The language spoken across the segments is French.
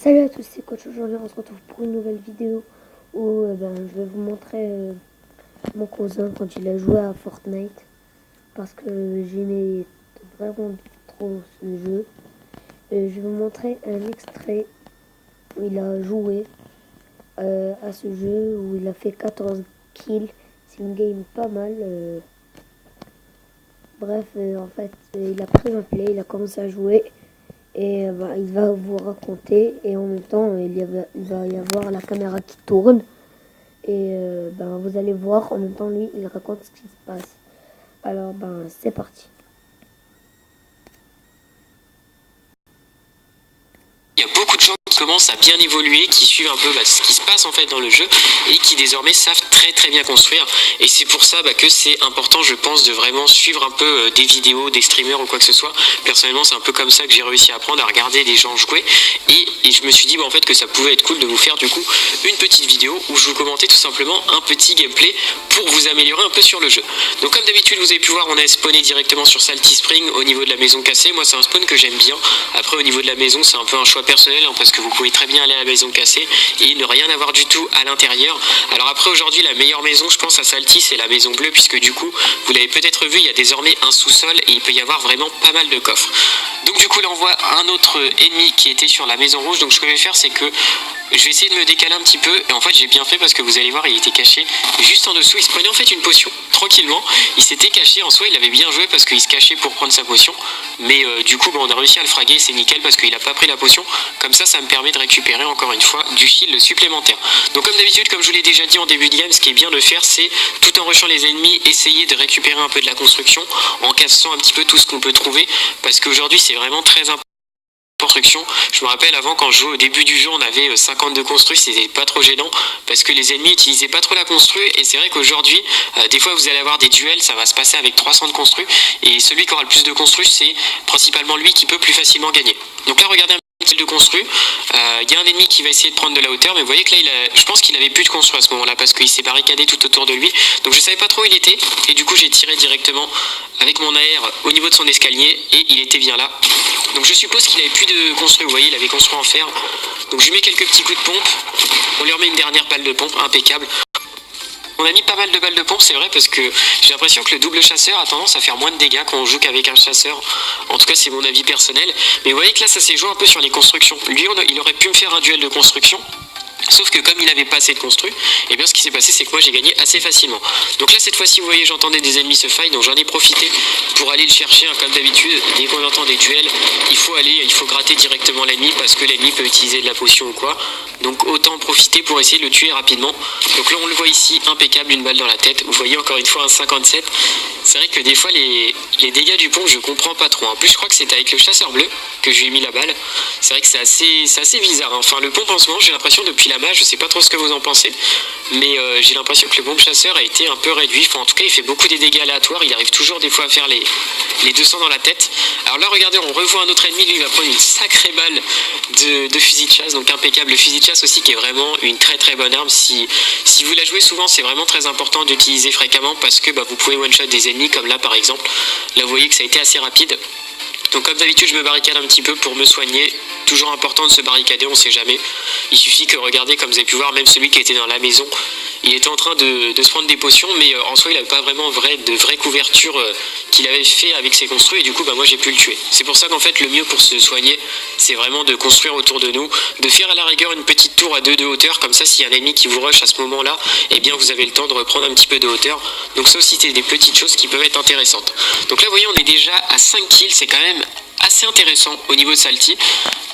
Salut à tous, c'est Coach. Aujourd'hui on se retrouve pour une nouvelle vidéo où je vais vous montrer mon cousin quand il a joué à Fortnite, parce que j'aimais vraiment trop ce jeu. Et je vais vous montrer un extrait où il a joué à ce jeu, où il a fait 14 kills. C'est une game pas mal. En fait, il a pris un play, il a commencé à jouer. Et il va vous raconter, et en même temps il va y avoir la caméra qui tourne, et vous allez voir en même temps lui il raconte ce qui se passe. Alors c'est parti. Il y a beaucoup de gens qui commencent à bien évoluer, qui suivent un peu ce qui se passe en fait dans le jeu et qui désormais savent très bien construire. Et c'est pour ça que c'est important, je pense, de vraiment suivre un peu des vidéos, des streamers ou quoi que ce soit. Personnellement, c'est un peu comme ça que j'ai réussi à apprendre à regarder des gens jouer. Et je me suis dit en fait que ça pouvait être cool de vous faire du coup une petite vidéo où je vous commentais tout simplement un petit gameplay pour vous améliorer un peu sur le jeu. Donc comme d'habitude, vous avez pu voir, on est spawné directement sur Salty Spring au niveau de la maison cassée. Moi, c'est un spawn que j'aime bien. Après, au niveau de la maison, c'est un peu un choix personnel parce que vous pouvez très bien aller à la maison cassée et ne rien avoir du tout à l'intérieur. Alors après, aujourd'hui, la meilleure maison, je pense, à Salty, c'est la maison bleue, puisque du coup, vous l'avez peut-être vu, il y a désormais un sous-sol et il peut y avoir vraiment pas mal de coffres. Donc du coup, là, on voit un autre ennemi qui était sur la maison rouge. Donc ce que je vais faire, c'est que je vais essayer de me décaler un petit peu. Et en fait, j'ai bien fait parce que vous allez voir, il était caché juste en dessous. Il se prenait en fait une potion, tranquillement. Il s'était caché. En soi, il avait bien joué parce qu'il se cachait pour prendre sa potion. Mais du coup, on a réussi à le fraguer. C'est nickel parce qu'il n'a pas pris la potion. Comme ça me permet de récupérer encore une fois du shield supplémentaire. Donc comme d'habitude, comme je vous l'ai déjà dit en début de game, ce qui est bien de faire, c'est tout en rushant les ennemis, essayer de récupérer un peu de la construction en cassant un petit peu tout ce qu'on peut trouver. Parce qu'aujourd'hui, c'est vraiment très important. Construction. Je me rappelle avant, quand je jouais au début du jeu, on avait 50 de construits, c'était pas trop gênant parce que les ennemis utilisaient pas trop la construit. Et c'est vrai qu'aujourd'hui, des fois vous allez avoir des duels, ça va se passer avec 300 de construits, et celui qui aura le plus de construits, c'est principalement lui qui peut plus facilement gagner. Donc là, regardez un petit de construit, il y a un ennemi qui va essayer de prendre de la hauteur, mais vous voyez que là je pense qu'il avait plus de construit à ce moment là parce qu'il s'est barricadé tout autour de lui. Donc je savais pas trop où il était, et du coup j'ai tiré directement avec mon AR au niveau de son escalier, et il était bien là. Donc je suppose qu'il avait plus de construit, vous voyez, il avait construit en fer. Donc je lui mets quelques petits coups de pompe, on lui remet une dernière balle de pompe, impeccable. On a mis pas mal de balles de pompe, c'est vrai, parce que j'ai l'impression que le double chasseur a tendance à faire moins de dégâts quand on joue qu'avec un chasseur. En tout cas, c'est mon avis personnel. Mais vous voyez que là, ça s'est joué un peu sur les constructions. Lui, il aurait pu me faire un duel de construction. Sauf que comme il n'avait pas assez de construit, et bien ce qui s'est passé, c'est que moi j'ai gagné assez facilement. Donc là, cette fois-ci, vous voyez, j'entendais des ennemis se fight, donc j'en ai profité pour aller le chercher, comme d'habitude. Dès qu'on entend des duels, il faut gratter directement l'ennemi, parce que l'ennemi peut utiliser de la potion ou quoi. Donc autant profiter pour essayer de le tuer rapidement. Donc là, on le voit ici, impeccable, une balle dans la tête. Vous voyez encore une fois un 57. C'est vrai que des fois, les dégâts du pompe, je comprends pas trop. En plus, je crois que c'était avec le chasseur bleu que je lui ai mis la balle. C'est vrai que c'est assez bizarre. Enfin, le pompe en ce moment, j'ai l'impression depuis la mage, je sais pas trop ce que vous en pensez, mais j'ai l'impression que le pompe chasseur a été un peu réduit. Enfin, en tout cas, il fait beaucoup des dégâts aléatoires. Il arrive toujours des fois à faire les 200 dans la tête. Alors là, regardez, on revoit un autre ennemi. Lui, il va prendre une sacrée balle de fusil de chasse. Donc impeccable. Le fusil de chasse aussi, qui est vraiment une très bonne arme. Si vous la jouez souvent, c'est vraiment très important d'utiliser fréquemment, parce que vous pouvez one-shot des ennemis, comme là par exemple. Là, vous voyez que ça a été assez rapide. Donc comme d'habitude, je me barricade un petit peu pour me soigner. Toujours important de se barricader, on sait jamais. Il suffit que, regardez, comme vous avez pu voir, même celui qui était dans la maison, il était en train de se prendre des potions, mais en soi il n'avait pas vraiment de vraie couverture qu'il avait fait avec ses construits, et du coup moi j'ai pu le tuer. C'est pour ça qu'en fait le mieux pour se soigner, c'est vraiment de construire autour de nous, de faire à la rigueur une petite tour à 2 de hauteur, comme ça s'il y a un ennemi qui vous rush à ce moment là, et bien vous avez le temps de reprendre un petit peu de hauteur. Donc ça aussi, c'est des petites choses qui peuvent être intéressantes. Donc là vous voyez, on est déjà à 5 kills, c'est quand même assez intéressant au niveau de Salty.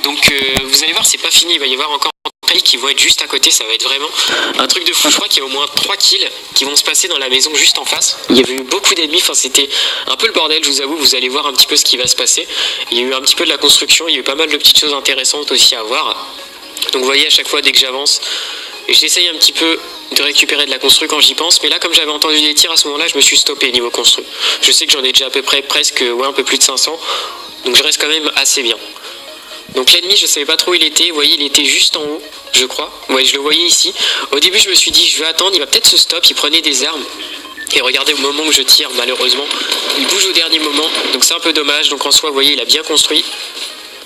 Donc vous allez voir, c'est pas fini, il va y avoir encore qui vont être juste à côté, ça va être vraiment un truc de fou. Je crois qu'il y a au moins 3 kills qui vont se passer dans la maison juste en face. Il y avait eu beaucoup d'ennemis, enfin c'était un peu le bordel, je vous avoue. Vous allez voir un petit peu ce qui va se passer. Il y a eu un petit peu de la construction, il y a eu pas mal de petites choses intéressantes aussi à voir. Donc vous voyez, à chaque fois dès que j'avance, j'essaye un petit peu de récupérer de la construit quand j'y pense, mais là comme j'avais entendu des tirs à ce moment là, je me suis stoppé niveau construit. Je sais que j'en ai déjà à peu près presque un peu plus de 500, donc je reste quand même assez bien. Donc l'ennemi, je savais pas trop où il était, vous voyez, il était juste en haut, je crois. Ouais, je le voyais ici. Au début, je me suis dit, je vais attendre, il va peut-être se stop, il prenait des armes. Et regardez, au moment où je tire, malheureusement, il bouge au dernier moment, donc c'est un peu dommage. Donc en soi, vous voyez, il a bien construit.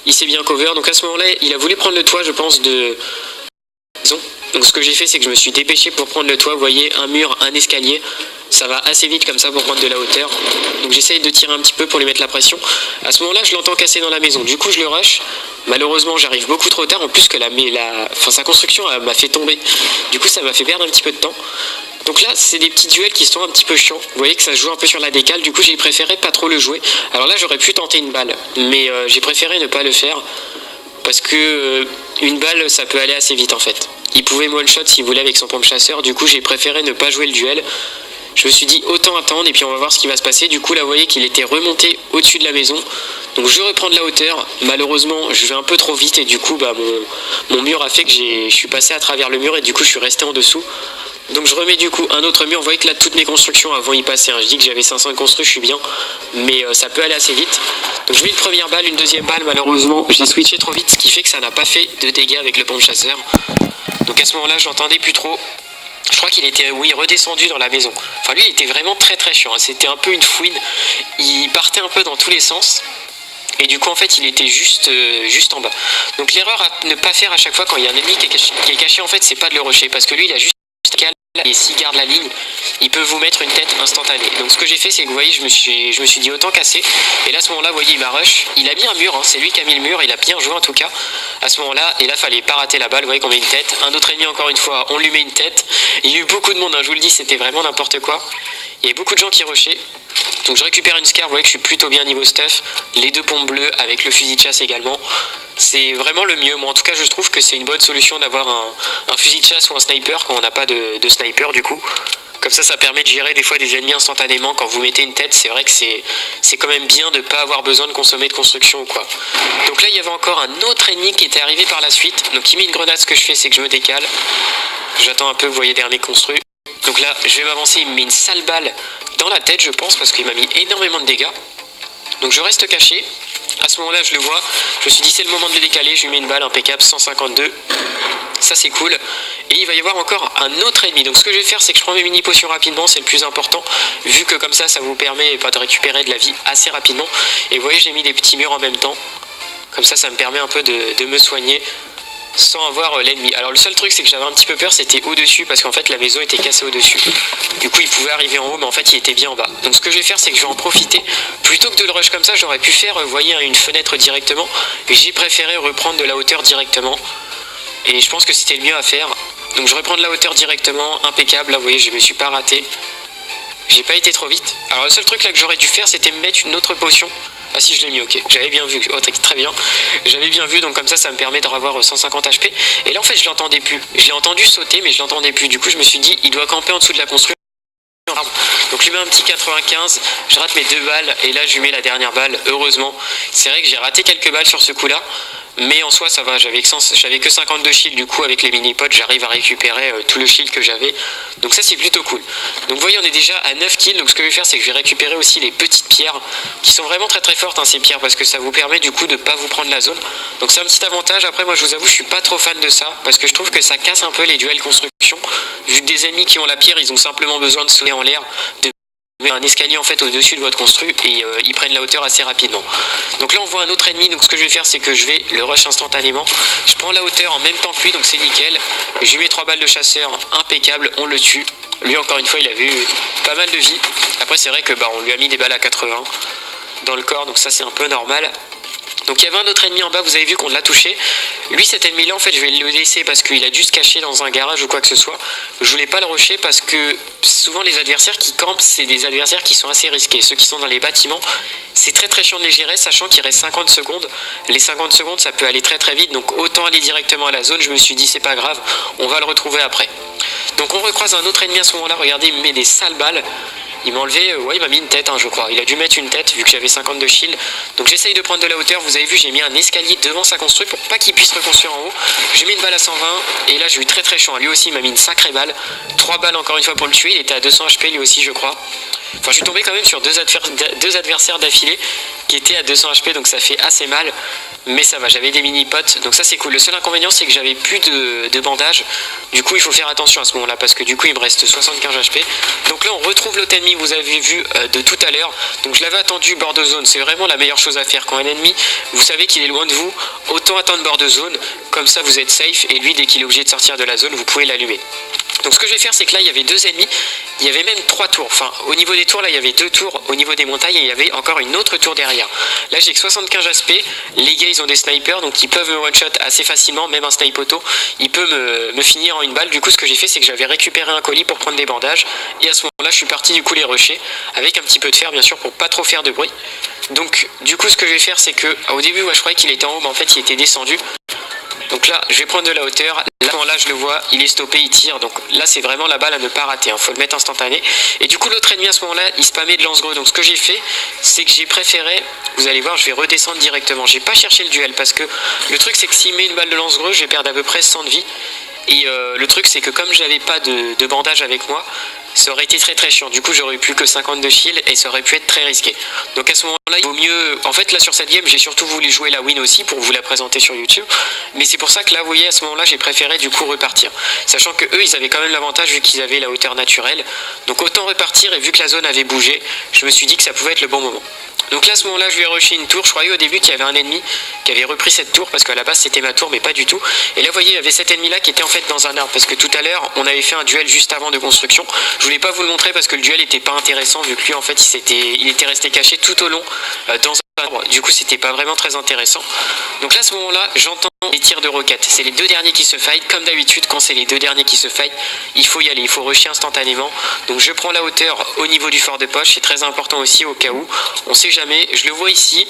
il s'est bien cover. Donc à ce moment-là, il a voulu prendre le toit, je pense, de maison. Donc ce que j'ai fait, c'est que je me suis dépêché pour prendre le toit. Vous voyez, un mur, un escalier. Ça va assez vite comme ça pour prendre de la hauteur. Donc j'essaye de tirer un petit peu pour lui mettre la pression. À ce moment-là, je l'entends casser dans la maison. Du coup, je le rush. Malheureusement, j'arrive beaucoup trop tard. En plus que sa construction m'a fait tomber. Du coup, ça m'a fait perdre un petit peu de temps. Donc là, c'est des petits duels qui sont un petit peu chiants. Vous voyez que ça se joue un peu sur la décale. Du coup, j'ai préféré pas trop le jouer. Alors là, j'aurais pu tenter une balle. Mais j'ai préféré ne pas le faire. Parce que une balle, ça peut aller assez vite en fait. Il pouvait me one-shot s'il voulait avec son pompe chasseur. Du coup, j'ai préféré ne pas jouer le duel. Je me suis dit autant attendre et puis on va voir ce qui va se passer. Du coup là vous voyez qu'il était remonté au-dessus de la maison. Donc je reprends de la hauteur. Malheureusement je vais un peu trop vite et du coup mon mur a fait que je suis passé à travers le mur et du coup je suis resté en dessous. Donc je remets du coup un autre mur. Vous voyez que là toutes mes constructions avant y passer. Je dis que j'avais 500 construits, je suis bien. Mais ça peut aller assez vite. Donc je mets une première balle, une deuxième balle. Malheureusement j'ai switché trop vite, ce qui fait que ça n'a pas fait de dégâts avec le pompe chasseur. Donc à ce moment là je l'entendais plus trop. Je crois qu'il était, redescendu dans la maison. Enfin, lui, il était vraiment très très chiant. C'était un peu une fouine. Il partait un peu dans tous les sens. Et du coup, en fait, il était juste en bas. Donc, l'erreur à ne pas faire à chaque fois quand il y a un ennemi qui est caché, en fait, c'est pas de le rusher. Parce que lui, il a juste calme. Et s'il garde la ligne, il peut vous mettre une tête instantanée. Donc ce que j'ai fait, c'est que vous voyez, je me suis dit autant casser. Et là, à ce moment-là, vous voyez, il m'a rush. Il a mis un mur, c'est lui qui a mis le mur. Il a bien joué en tout cas. À ce moment-là, et là, fallait pas rater la balle. Vous voyez qu'on met une tête. Un autre ennemi, encore une fois, on lui met une tête. Il y a eu beaucoup de monde, je vous le dis, c'était vraiment n'importe quoi. Il y avait beaucoup de gens qui rushaient. Donc je récupère une scar, vous voyez que je suis plutôt bien niveau stuff. Les 2 pompes bleues avec le fusil de chasse également. C'est vraiment le mieux. Moi en tout cas je trouve que c'est une bonne solution d'avoir un fusil de chasse ou un sniper quand on n'a pas de sniper du coup. Comme ça permet de gérer des fois des ennemis instantanément. Quand vous mettez une tête, c'est vrai que c'est quand même bien de ne pas avoir besoin de consommer de construction ou quoi. Donc là il y avait encore un autre ennemi qui était arrivé par la suite. Donc il met une grenade, ce que je fais c'est que je me décale. J'attends un peu, vous voyez, dernier construit. Donc là je vais m'avancer, il me met une sale balle dans la tête je pense parce qu'il m'a mis énormément de dégâts. Donc je reste caché. À ce moment-là, je le vois. Je me suis dit, c'est le moment de le décaler. Je lui mets une balle impeccable, 152. Ça, c'est cool. Et il va y avoir encore un autre ennemi. Donc, ce que je vais faire, c'est que je prends mes mini potions rapidement. C'est le plus important. Vu que comme ça vous permet de récupérer de la vie assez rapidement. Et vous voyez, j'ai mis des petits murs en même temps. Comme ça me permet un peu de me soigner sans avoir l'ennemi. Alors le seul truc c'est que j'avais un petit peu peur, c'était au-dessus parce qu'en fait la maison était cassée au-dessus. Du coup il pouvait arriver en haut mais en fait il était bien en bas. Donc ce que je vais faire c'est que je vais en profiter. Plutôt que de le rush comme ça, j'aurais pu faire, vous voyez, une fenêtre directement. Et j'ai préféré reprendre de la hauteur directement. Et je pense que c'était le mieux à faire. Donc je reprends de la hauteur directement, impeccable. Là vous voyez je me suis pas raté. J'ai pas été trop vite. Alors le seul truc là que j'aurais dû faire c'était me mettre une autre potion. Ah si je l'ai mis, ok, j'avais bien vu, oh, très bien, j'avais bien vu, donc comme ça me permet de revoir 150 HP. Et là en fait je l'entendais plus, je l'ai entendu sauter mais je l'entendais plus, du coup je me suis dit il doit camper en dessous de la construction. Donc je lui mets un petit 95, je rate mes 2 balles et là je lui mets la dernière balle, heureusement. C'est vrai que j'ai raté quelques balles sur ce coup là, mais en soi ça va, j'avais que 52 shields, du coup avec les mini-pods j'arrive à récupérer tout le shield que j'avais. Donc ça c'est plutôt cool. Donc vous voyez on est déjà à 9 kills, donc ce que je vais faire c'est que je vais récupérer aussi les petites pierres qui sont vraiment très très fortes ces pierres parce que ça vous permet du coup de pas vous prendre la zone. Donc c'est un petit avantage. Après moi je vous avoue je suis pas trop fan de ça parce que je trouve que ça casse un peu les duels construction. Vu que des ennemis qui ont la pierre ils ont simplement besoin de sauter en l'air, de mettre un escalier en fait au-dessus de votre construit et ils prennent la hauteur assez rapidement. Donc là on voit un autre ennemi, donc ce que je vais faire c'est que je vais le rush instantanément. Je prends la hauteur en même temps que lui donc c'est nickel. Je lui mets 3 balles de chasseur, impeccable, on le tue. Lui encore une fois il avait eu pas mal de vie. Après c'est vrai que on lui a mis des balles à 80 dans le corps donc ça c'est un peu normal. Donc il y avait un autre ennemi en bas, vous avez vu qu'on l'a touché. Lui cet ennemi là en fait je vais le laisser parce qu'il a dû se cacher dans un garage ou quoi que ce soit. Je voulais pas le rusher parce que souvent les adversaires qui campent c'est des adversaires qui sont assez risqués. Ceux qui sont dans les bâtiments c'est très très chiant de les gérer sachant qu'il reste 50 secondes. Les 50 secondes ça peut aller très très vite donc autant aller directement à la zone. Je me suis dit c'est pas grave, on va le retrouver après. Donc on recroise un autre ennemi à ce moment là, regardez il me met des sales balles. Il m'a enlevé, ouais il m'a mis une tête je crois, il a dû mettre une tête vu que j'avais 50 de shield. Donc j'essaye de prendre de la hauteur, vous avez vu j'ai mis un escalier devant sa construit pour pas qu'il puisse reconstruire en haut. J'ai mis une balle à 120 et là j'ai eu très très chaud, lui aussi il m'a mis une sacrée balle. 3 balles encore une fois pour le tuer, il était à 200 HP lui aussi je crois. Enfin, je suis tombé quand même sur deux adversaires d'affilée qui étaient à 200 HP, donc ça fait assez mal. Mais ça va, j'avais des mini-potes, donc ça c'est cool. Le seul inconvénient, c'est que j'avais plus de bandages. Du coup, il faut faire attention à ce moment-là, parce que du coup, il me reste 75 HP. Donc là, on retrouve l'autre ennemi, vous avez vu de tout à l'heure. Donc je l'avais attendu bord de zone, c'est vraiment la meilleure chose à faire. Quand un ennemi, vous savez qu'il est loin de vous, autant attendre bord de zone. Comme ça, vous êtes safe, et lui, dès qu'il est obligé de sortir de la zone, vous pouvez l'allumer. Donc ce que je vais faire, c'est que là, il y avait 2 ennemis, il y avait même 3 tours. Enfin, au niveau des tours, là, il y avait 2 tours. Au niveau des montagnes, il y avait encore une autre tour derrière. Là, j'ai que 75 HP. Les gars, ils ont des snipers, donc ils peuvent me one-shot assez facilement. Même un snipe auto, il peut me finir en une balle. Du coup, ce que j'ai fait, c'est que j'avais récupéré un colis pour prendre des bandages. Et à ce moment-là, je suis parti du coup les rusher, avec un petit peu de fer, bien sûr, pour pas trop faire de bruit. Donc, du coup, ce que je vais faire, c'est que au début, moi, je croyais qu'il était en haut, mais en fait, il était descendu. Donc là, je vais prendre de la hauteur. Là, je le vois, il est stoppé, il tire. Donc là, c'est vraiment la balle à ne pas rater. Il faut le mettre instantané. Et du coup, l'autre ennemi à ce moment-là, il spammait de lance-gros. Donc ce que j'ai fait, c'est que j'ai préféré, vous allez voir, je vais redescendre directement. J'ai pas cherché le duel parce que le truc, c'est que s'il met une balle de lance-gros, je vais perdre à peu près 100 de vie. Et le truc, c'est que comme j'avais pas de bandage avec moi, ça aurait été très chiant. Du coup, j'aurais plus que 50 de shield et ça aurait pu être très risqué. Donc à ce moment-là, il vaut mieux... En fait, là, sur cette game, j'ai surtout voulu jouer la win aussi pour vous la présenter sur YouTube. Mais c'est pour ça que là, vous voyez, à ce moment-là, j'ai préféré du coup repartir. Sachant que eux, ils avaient quand même l'avantage vu qu'ils avaient la hauteur naturelle. Donc autant repartir, et vu que la zone avait bougé, je me suis dit que ça pouvait être le bon moment. Donc là, à ce moment-là, je lui ai rushé une tour. Je croyais au début qu'il y avait un ennemi qui avait repris cette tour parce qu'à la base, c'était ma tour, mais pas du tout. Et là, vous voyez, il y avait cet ennemi-là qui était en fait dans un arbre parce que tout à l'heure, on avait fait un duel juste avant de construction. Je voulais pas vous le montrer parce que le duel était pas intéressant vu que lui, en fait, il était resté caché tout au long dans un arbre. Du coup, c'était pas vraiment très intéressant. Donc là, à ce moment-là, j'entends les tirs de roquettes. C'est les 2 derniers qui se fight. Comme d'habitude, quand c'est les 2 derniers qui se fight, il faut y aller, il faut rusher instantanément. Donc je prends la hauteur au niveau du fort de poche. C'est très important aussi au cas où. On sait jamais. Je le vois ici.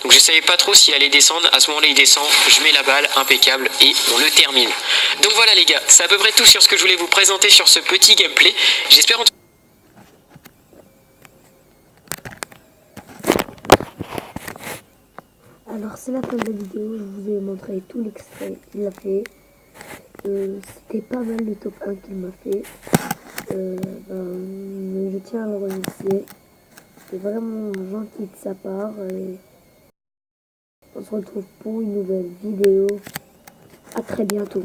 Donc je savais pas trop s'il allait descendre. À ce moment-là, il descend. Je mets la balle, impeccable, et on le termine. Donc voilà les gars, c'est à peu près tout sur ce que je voulais vous présenter sur ce petit gameplay. J'espère en tout cas... Alors c'est la fin de la vidéo, je vous ai montré tout l'extrait qu'il a fait. C'était pas mal le top 1 qu'il m'a fait. Je tiens à le remercier. C'est vraiment gentil de sa part. Et on se retrouve pour une nouvelle vidéo. À très bientôt.